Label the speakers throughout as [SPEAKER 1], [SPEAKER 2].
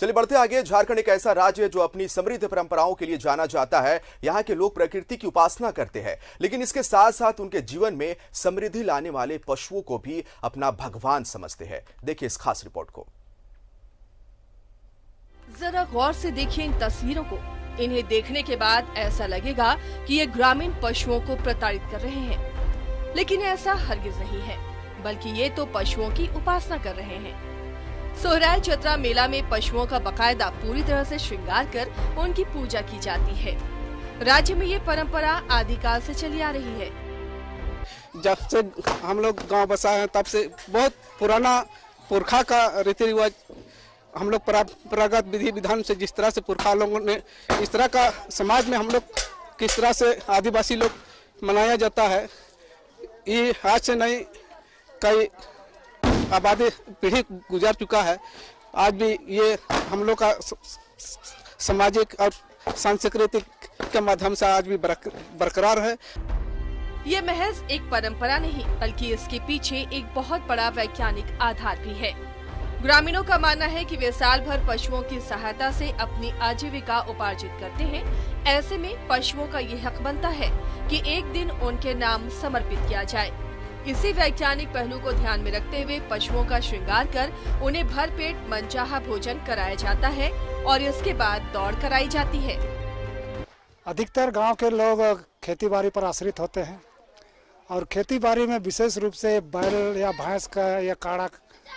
[SPEAKER 1] चलिए बढ़ते आगे। झारखंड एक ऐसा राज्य है जो अपनी समृद्ध परंपराओं के लिए जाना जाता है। यहाँ के लोग प्रकृति की उपासना करते हैं, लेकिन इसके साथ साथ उनके जीवन में समृद्धि लाने वाले पशुओं को भी अपना भगवान समझते हैं। देखिए इस खास रिपोर्ट को।
[SPEAKER 2] जरा गौर से देखिए इन तस्वीरों को। इन्हें देखने के बाद ऐसा लगेगा कि ये ग्रामीण पशुओं को प्रताड़ित कर रहे हैं, लेकिन ऐसा हरगिज नहीं है, बल्कि ये तो पशुओं की उपासना कर रहे हैं। सोहराय चतरा मेला में पशुओं का बकायदा पूरी तरह से श्रृंगार कर उनकी पूजा की जाती है। राज्य में ये परंपरा आदिकाल से चली आ रही है।
[SPEAKER 3] जब से हम लोग गांव बसा है तब से बहुत पुराना पुरखा का रीति रिवाज, हम लोग परंपरागत विधि विधान से जिस तरह से पुरखा लोगों ने इस तरह का समाज में हम लोग किस तरह से आदिवासी लोग मनाया जाता है, ये आज से नहीं कई आबादी पीढ़ी गुजर चुका है। आज भी ये हम लोग का सामाजिक और सांस्कृतिक के माध्यम से आज भी बरकरार है।
[SPEAKER 2] ये महज एक परंपरा नहीं, बल्कि इसके पीछे एक बहुत बड़ा वैज्ञानिक आधार भी है। ग्रामीणों का मानना है कि वे साल भर पशुओं की सहायता से अपनी आजीविका उपार्जित करते हैं। ऐसे में पशुओं का ये हक बनता है कि एक दिन उनके नाम समर्पित किया जाए। इसी वैज्ञानिक पहलू को ध्यान में रखते हुए पशुओं का श्रृंगार कर उन्हें भरपेट मनचाहा भोजन कराया जाता है और इसके बाद दौड़ कराई जाती है।
[SPEAKER 4] अधिकतर गांव के लोग खेतीबाड़ी पर आश्रित होते हैं और खेतीबाड़ी में विशेष रूप से बैल या भैंस का या काड़ा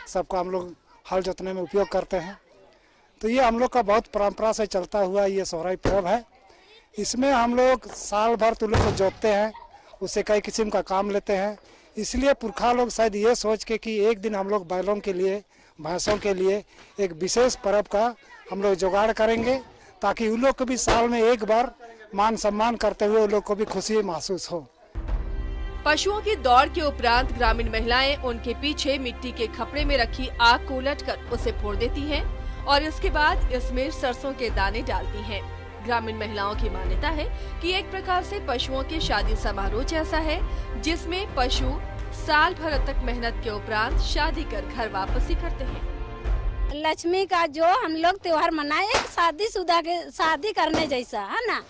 [SPEAKER 4] सबका हम लोग हल जोतने में उपयोग करते हैं। तो ये हम लोग का बहुत परंपरा से चलता हुआ ये सोहराई पर्व है। इसमें हम लोग साल भर तुलों को जोतते हैं, उससे कई किस्म का काम लेते हैं। इसलिए पुरखा लोग शायद ये सोच के कि एक दिन हम लोग बैलों के लिए, भैंसों के लिए एक विशेष पर्व का हम लोग जुगाड़ करेंगे, ताकि उन लोग को भी साल में एक बार मान सम्मान करते हुए उन लोग को भी खुशी महसूस हो।
[SPEAKER 2] पशुओं की दौड़ के उपरांत ग्रामीण महिलाएं उनके पीछे मिट्टी के खपड़े में रखी आग को उलटकर उसे फोड़ देती हैं और इसके बाद इसमें सरसों के दाने डालती हैं। ग्रामीण महिलाओं की मान्यता है कि एक प्रकार से पशुओं के शादी समारोह जैसा है, जिसमें पशु साल भर तक मेहनत के उपरांत शादी कर घर वापसी करते हैं।
[SPEAKER 5] लक्ष्मी का जो हम लोग त्योहार मनाए, शादीशुदा के शादी करने जैसा है ना,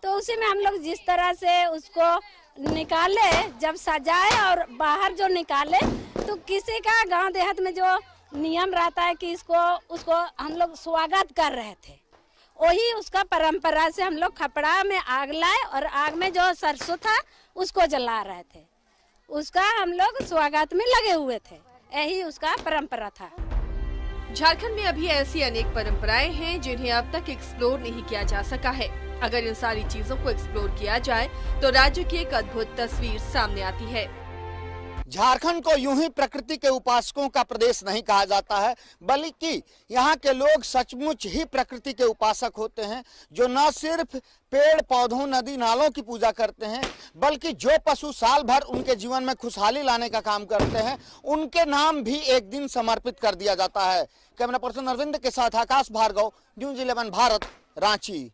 [SPEAKER 5] तो उसी में हम लोग जिस तरह से उसको निकाले, जब सजाए और बाहर जो निकाले, तो किसी का गांव देहात में जो नियम रहता है कि उसको हम लोग स्वागत कर रहे थे, वही उसका परंपरा से हम लोग खपड़ा में आग लाए और आग में जो सरसों था उसको जला रहे थे, उसका हम लोग स्वागत में लगे हुए थे। यही उसका परंपरा था।
[SPEAKER 2] झारखंड में अभी ऐसी अनेक परंपराएं हैं जिन्हें अब तक एक्सप्लोर नहीं किया जा सका है। अगर इन सारी चीजों को एक्सप्लोर किया जाए तो राज्य की एक अद्भुत तस्वीर सामने आती है।
[SPEAKER 6] झारखंड को यूं ही प्रकृति के उपासकों का प्रदेश नहीं कहा जाता है, बल्कि यहाँ के लोग सचमुच ही प्रकृति के उपासक होते हैं, जो न सिर्फ पेड़ पौधों, नदी नालों की पूजा करते हैं, बल्कि जो पशु साल भर उनके जीवन में खुशहाली लाने का काम करते हैं, उनके नाम भी एक दिन समर्पित कर दिया जाता है। कैमरा पर्सन अरविंद के साथ आकाश भार्गव, न्यूज़ 11 भारत, रांची।